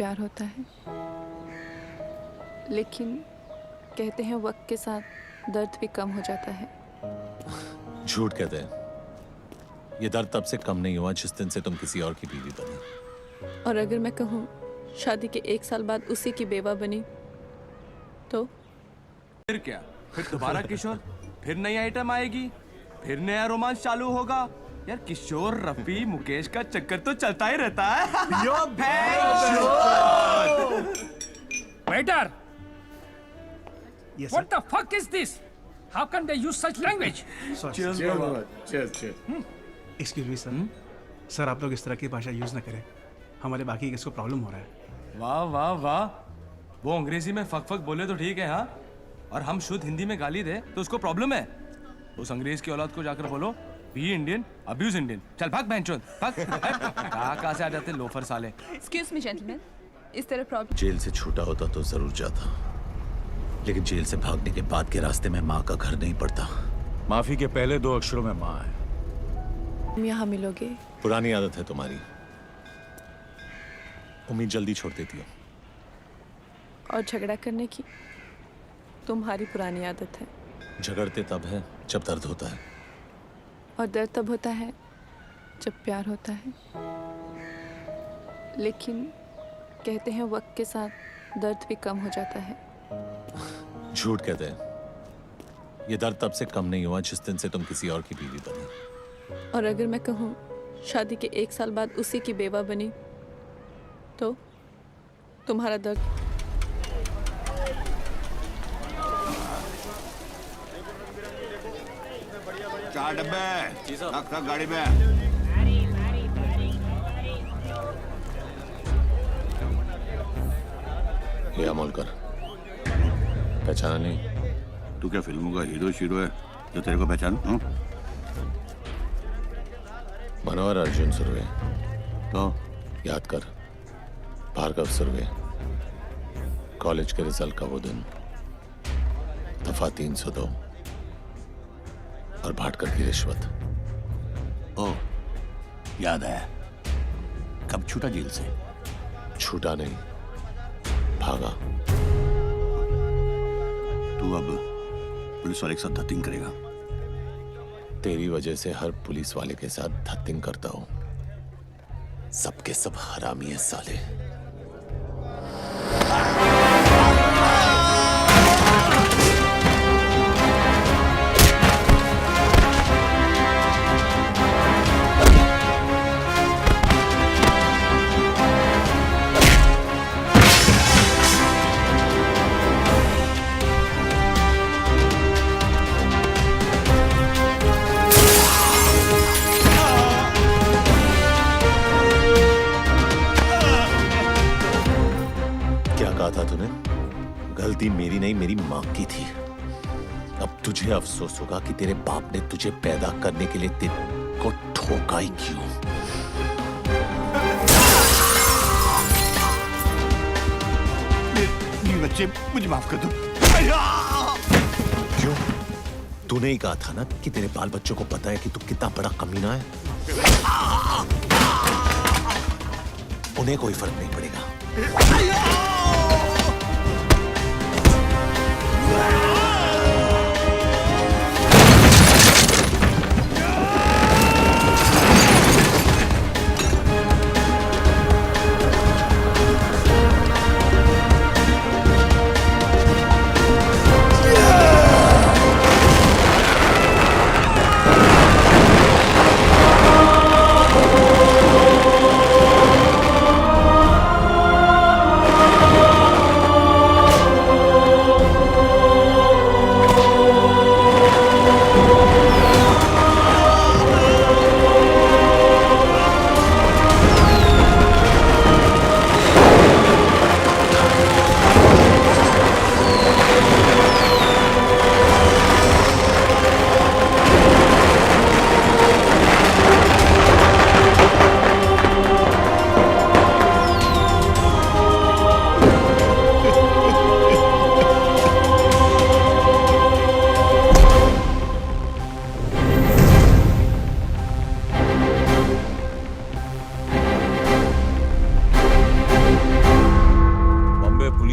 प्यार होता है, लेकिन कहते हैं वक्त के साथ दर्द भी कम हो जाता है। झूठ कहते हैं। ये दर्द तब से कम नहीं हुआ जिस दिन से तुम किसी और की बीवी बनी। और अगर मैं कहूँ शादी के 1 साल बाद उसी की बेवा बनी तो? फिर क्या? फिर दोबारा किशोर, फिर नई आइटम आएगी, फिर नया रोमांस चालू होगा। यार किशोर, रफी, मुकेश का चक्कर तो चलता ही रहता है। Waiter! Yes, What the fuck is this? How can they use such language? Excuse me sir. Sir आप लोग इस तरह की भाषा यूज ना करें, हमारे बाकी किसको प्रॉब्लम हो रहा है। वाह वाह वाह, वो अंग्रेजी में फक फक बोले तो ठीक है, हाँ, और हम शुद्ध हिंदी में गाली दे तो उसको प्रॉब्लम है। उस अंग्रेज की औलाद को जाकर बोलो बी इंडियन अब्यूज इंडियन। चल भाग बहनचोद भाग। कहाँ से आ जाते लोफर साले। एक्सक्यूज मी जेंटलमैन, इस तरह प्रॉब्लम। जेल से छूटा होता तो जरूर जाता, लेकिन जेल से भागने के बाद के रास्ते में माँ का घर नहीं पड़ता। माफी के पहले 2 अक्षरों में माँ है। तुम यहाँ मिलोगे? पुरानी आदत है तुम्हारी, उम्मीद जल्दी छोड़ देती हो। और झगड़ा करने की तुम्हारी पुरानी आदत है। झगड़ते तब है जब दर्द होता है, और दर्द तब होता है जब प्यार होता है, लेकिन कहते हैं वक्त के साथ दर्द भी कम हो जाता है। झूठ कहते हैं। ये दर्द तब से कम नहीं हुआ जिस दिन से तुम किसी और की बीवी बनी। और अगर मैं कहूँ शादी के 1 साल बाद उसी की बेवा बनी तो? तुम्हारा दर्द। चार डब्बे रख गाड़ी में। ये अमोलकर, पहचाना नहीं? तू क्या फिल्मों का हीरो शीरो है जो तेरे को पहचान? मनोहर अर्जुन सुरवे। तो याद कर, भार्गव सुरवे। कॉलेज के रिजल्ट का वो दिन, दफा 302 और भाटकर की रिश्वत। ओ याद है। कब छूटा जेल से? छूटा नहीं, भागा। तू अब पुलिस वाले के साथ धत्तिंग करेगा? तेरी वजह से हर पुलिस वाले के साथ धत्तिंग करता हूं। सबके सब हरामी है साले। था तूने? गलती मेरी नहीं, मेरी मां की थी। अब तुझे अफसोस होगा कि तेरे बाप ने तुझे पैदा करने के लिए तेरे को ठोका ही क्यों। मेरे बच्चे, मुझे माफ कर दो। क्यों? तूने ही कहा था ना कि तेरे बाल बच्चों को पता है कि तू कितना बड़ा कमीना है। उन्हें कोई फर्क नहीं पड़ेगा।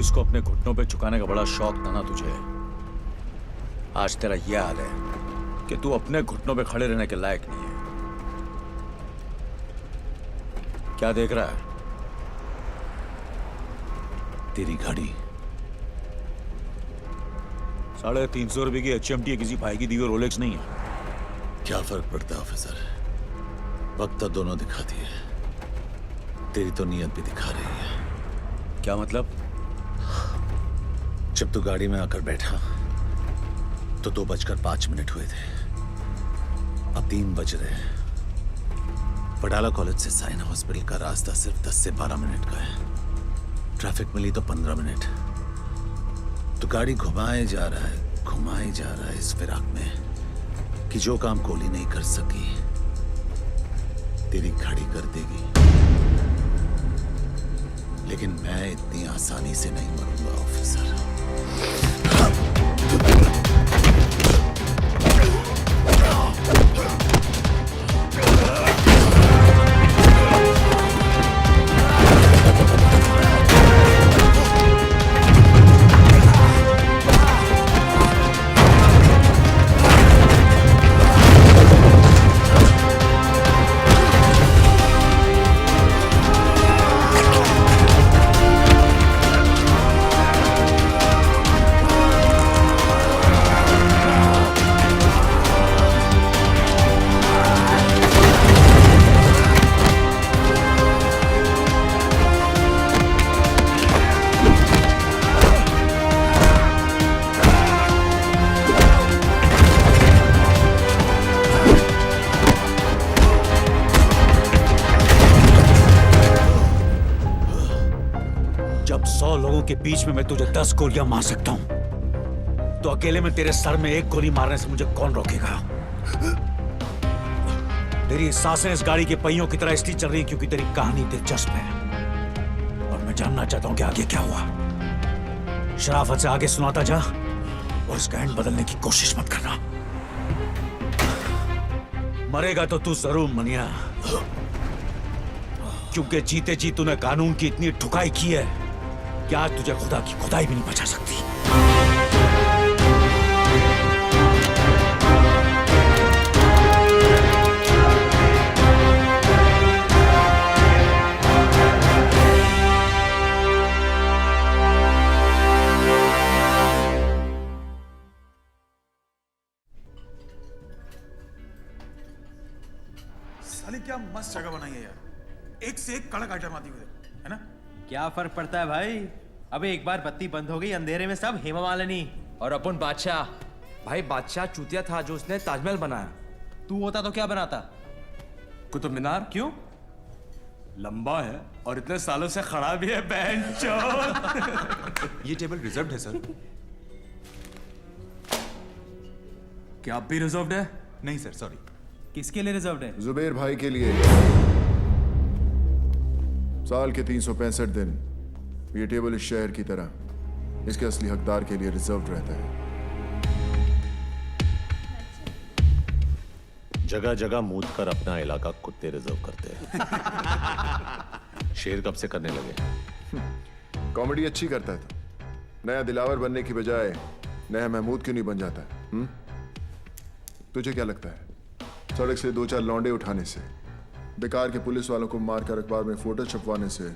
पुलिस को अपने घुटनों पे झुकाने का बड़ा शौक था ना तुझे। आज तेरा यह हाल है कि तू अपने घुटनों पे खड़े रहने के लायक नहीं है। क्या देख रहा है? तेरी गाड़ी। 350 रुपए की HMT है, किसी भाई की दी हुई रोलेक्स नहीं है। क्या फर्क पड़ता है ऑफिसर, वक्त तो दोनों दिखाती है। तेरी तो नीयत भी दिखा रही है। क्या मतलब? जब तू गाड़ी में आकर बैठा तो 2:05 हुए थे, अब 3 बज रहे हैं। पडाला कॉलेज से साइना हॉस्पिटल का रास्ता सिर्फ 10 से 12 मिनट का है। ट्रैफिक मिली तो 15 मिनट। तो गाड़ी घुमाए जा रहा है इस फिराक में कि जो काम गोली नहीं कर सकी तेरी घड़ी कर देगी। लेकिन मैं इतनी आसानी से नहीं मरूंगा ऑफिसर। जब 100 लोगों के बीच में मैं तुझे 10 गोलियां मार सकता हूं, तो अकेले में तेरे सर में 1 गोली मारने से मुझे कौन रोकेगा? तेरी सांसें इस गाड़ी के पहियों की तरह इसलिए चल रही है क्योंकि तेरी कहानी दिलचस्प है और मैं जानना चाहता हूं कि आगे क्या हुआ। शराफत से आगे सुनाता जा और इसका एंड बदलने की कोशिश मत करना। मरेगा तो तू जरूर मनिया, क्योंकि जीते जी तूने कानून की इतनी ठुकाई की है कि आज तुझे खुदा की खुदाई भी नहीं बचा सकती। साली क्या मस्त जगह बनाई है यार, एक से एक कड़क आइटम आती हुई है ना। क्या फर्क पड़ता है भाई? अबे एक बार बत्ती बंद हो गई, अंधेरे में सब हेमा मालिनी। और अपन बादशाह। भाई बादशाह चूतिया था जो उसने ताजमहल बनाया। तू होता तो क्या बनाता? कुतुब मीनार। क्यों? लंबा है और इतने सालों से खड़ा भी है बैंचोद। ये टेबल रिजर्व्ड है सर। क्या आप भी रिजर्व्ड है? नहीं सर, सॉरी। किसके लिए रिजर्व है? जुबेर भाई के लिए। साल के 365 दिन ये टेबल इस शहर की तरह इसके असली हकदार के लिए रिजर्व रहता है। जगह जगह मूत कर अपना इलाका कुत्ते रिजर्व करते हैं। शेर कब से करने लगे? कॉमेडी अच्छी करता है तो नया दिलावर बनने की बजाय नया महमूद क्यों नहीं बन जाता? तुझे क्या लगता है सड़क से 2-4 लौंडे उठाने से, बेकार के पुलिस वालों को मारकर अखबार में फोटो छपवाने से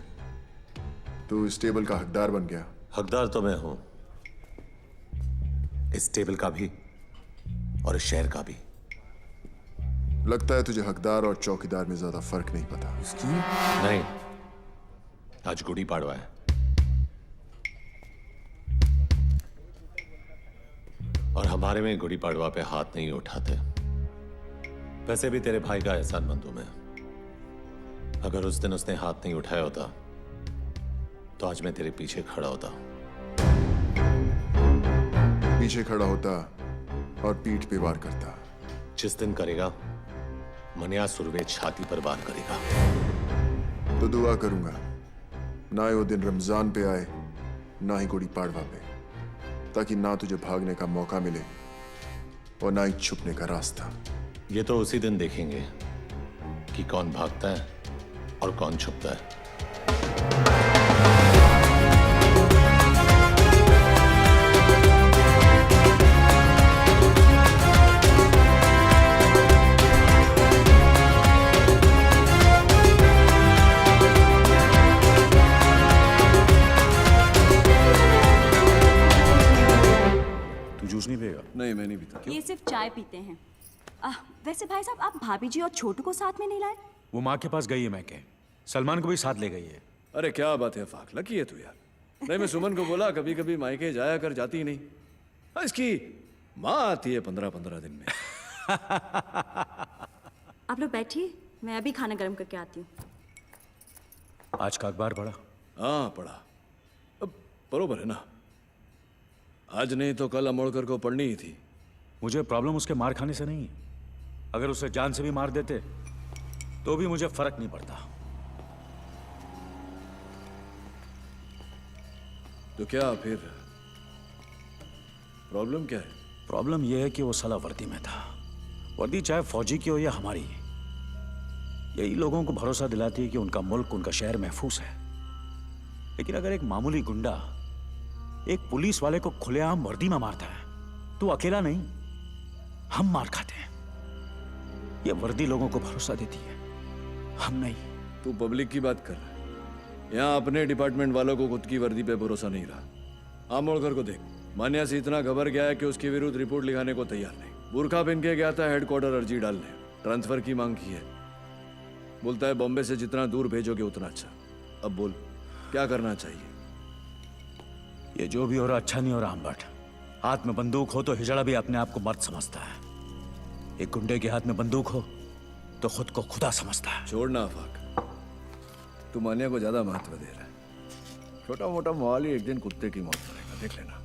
तू इस टेबल का हकदार बन गया? हकदार तो मैं हूं, इस टेबल का भी और इस शहर का भी। लगता है तुझे हकदार और चौकीदार में ज्यादा फर्क नहीं पता। नहीं, आज गुड़ी पाड़वा है और हमारे में गुड़ी पाड़वा पे हाथ नहीं उठाते। वैसे भी तेरे भाई का एहसानमंद हूं मैं। अगर उस दिन उसने हाथ नहीं उठाया होता तो आज मैं तेरे पीछे खड़ा होता। पीछे खड़ा होता और पीठ पे वार करता। जिस दिन करेगा मनिया सुरवे छाती पर वार करेगा। तो दुआ करूंगा ना ही वो दिन रमजान पे आए ना ही गुड़ी पाड़वा पे, ताकि ना तुझे भागने का मौका मिले और ना ही छुपने का रास्ता। ये तो उसी दिन देखेंगे कि कौन भागता है और कौन छुपता है। नहीं मैं नहीं पीता। ये सिर्फ चाय पीते हैं। वैसे भाई साहब, आप भाभी जी और छोटू को साथ में नहीं लाए? वो माँ के पास गई है मैके, सलमान को भी साथ ले गई है। अरे क्या बात है फाक, लकी है तू यार। नहीं मैं सुमन को बोला कभी कभी मायके जाया कर, जाती ही नहीं। हाँ, इसकी माँ आती है 15-15 दिन में। आप लोग बैठिए, मैं अभी खाना गर्म करके आती हूँ। आज का अखबार पढ़ा? हाँ पढ़ा। अब बरोबर है ना, आज नहीं तो कल अमोड़कर को पढ़नी ही थी। मुझे प्रॉब्लम उसके मार खाने से नहीं है। अगर उसे जान से भी मार देते तो भी मुझे फर्क नहीं पड़ता। तो क्या फिर प्रॉब्लम क्या है? प्रॉब्लम यह है कि वो साला वर्दी में था। वर्दी चाहे फौजी की हो या हमारी, यही लोगों को भरोसा दिलाती है कि उनका मुल्क, उनका शहर महफूज है। लेकिन अगर एक मामूली गुंडा एक पुलिस वाले को खुलेआम वर्दी में मारता है तो अकेला नहीं, हम मार खाते हैं। ये वर्दी लोगों को भरोसा देती है, हम नहीं। तू पब्लिक की बात कर रहा है। यहाँ अपने डिपार्टमेंट वालों को खुद की वर्दी पे भरोसा नहीं रहा। आमोड़कर को देख, मान्या से इतना घबर गया है कि उसके विरुद्ध रिपोर्ट लिखाने को तैयार नहीं। बुरखा पहन के गया था हेडक्वार्टर अर्जी डालने, ट्रांसफर की मांग की है। बोलता है बॉम्बे से जितना दूर भेजोगे उतना अच्छा। अब बोल क्या करना चाहिए? ये जो भी हो रहा अच्छा नहीं हो रहा अम्बट। हाथ में बंदूक हो तो हिजड़ा भी अपने आप को मर्द समझता है। एक गुंडे के हाथ में बंदूक हो तो खुद को खुदा समझता है। छोड़ना आफाक, तू मान्या को ज्यादा महत्व दे रहा है। छोटा मोटा मवाल ही एक दिन कुत्ते की मौत करेगा, देख लेना।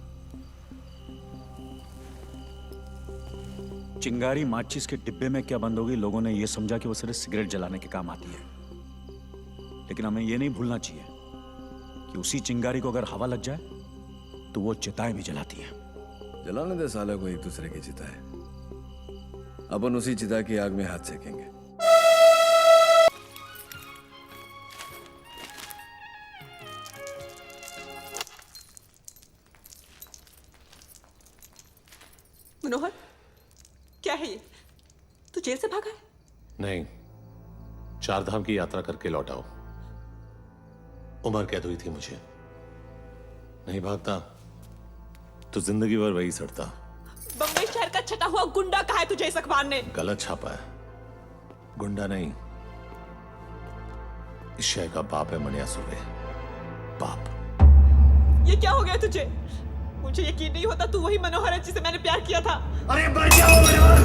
चिंगारी माचिस के डिब्बे में क्या बंद होगी, लोगों ने यह समझा कि वो सिर्फ सिगरेट जलाने के काम आती है। लेकिन हमें यह नहीं भूलना चाहिए कि उसी चिंगारी को अगर हवा लग जाए तो वो चिताएं भी जलाती हैं। जलाने दे साले को एक दूसरे की चिता है। अपन उसी चिता की आग में हाथ सेकेंगे। मनोहर, क्या है ये? तू जेल से भागा है? नहीं, 4 धाम की यात्रा करके लौटा हूं। उम्र कैद हुई थी मुझे। नहीं भागता तो जिंदगी भर वही सड़ता। बम्बई शहर का छटा हुआ गुंडा कहा है तुझे इस अखबार ने? गलत छापा है। गुंडा नहीं, इस शहर का बाप है मनिया सुबे। बाप। ये क्या हो गया तुझे? मुझे यकीन नहीं होता तू वही मनोहर है जिसे मैंने प्यार किया था। अरे मर जाओ मनोहर!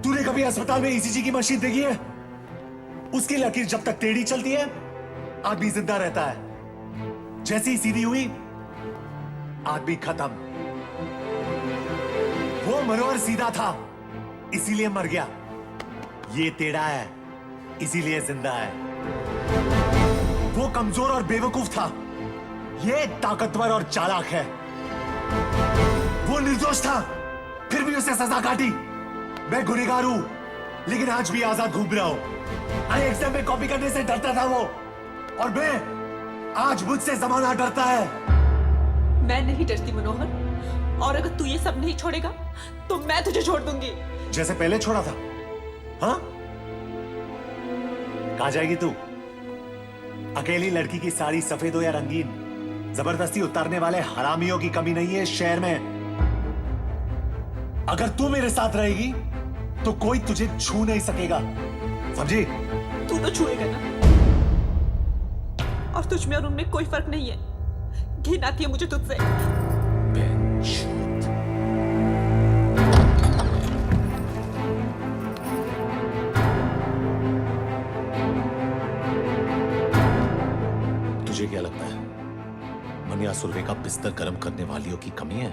तूने कभी अस्पताल में ईसीजी की मशीन देखी है? उसकी लकीर जब तक टेढ़ी चलती है आदमी जिंदा रहता है, जैसे ही सीधी हुई आदमी खत्म। वो मनोहर सीधा था इसीलिए मर गया, ये टेढ़ा है इसीलिए जिंदा है। वो कमजोर और बेवकूफ था, ये ताकतवर और चालाक है। वो निर्दोष था फिर भी उसे सजा काटी। मैं गुनहगार हूं लेकिन आज भी आजाद घूम रहा हूं। अरे एग्जाम में कॉपी करने से डरता था वो, और मैं आज मुझसे जमाना डरता है। मैं नहीं डरती मनोहर, और अगर तू ये सब नहीं छोड़ेगा तो मैं तुझे छोड़ दूंगी। जैसे पहले छोड़ा था। हाँ, कहां जाएगी तू? अकेली लड़की की साड़ी सफेद हो या रंगीन, जबरदस्ती उतारने वाले हरामियों की कमी नहीं है इस शहर में। अगर तू मेरे साथ रहेगी तो कोई तुझे छू नहीं सकेगा, समझी? तू तो छुएगा ना, और तुझ में और उनमें कोई फर्क नहीं है। घिन आती है मुझे तुझसे। तुझे क्या लगता है मनिया सुरवे का बिस्तर गर्म करने वालियों की कमी है?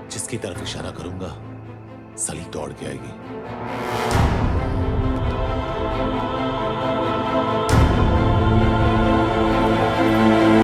जिसकी तरफ इशारा करूंगा सली दौड़ के आएगी।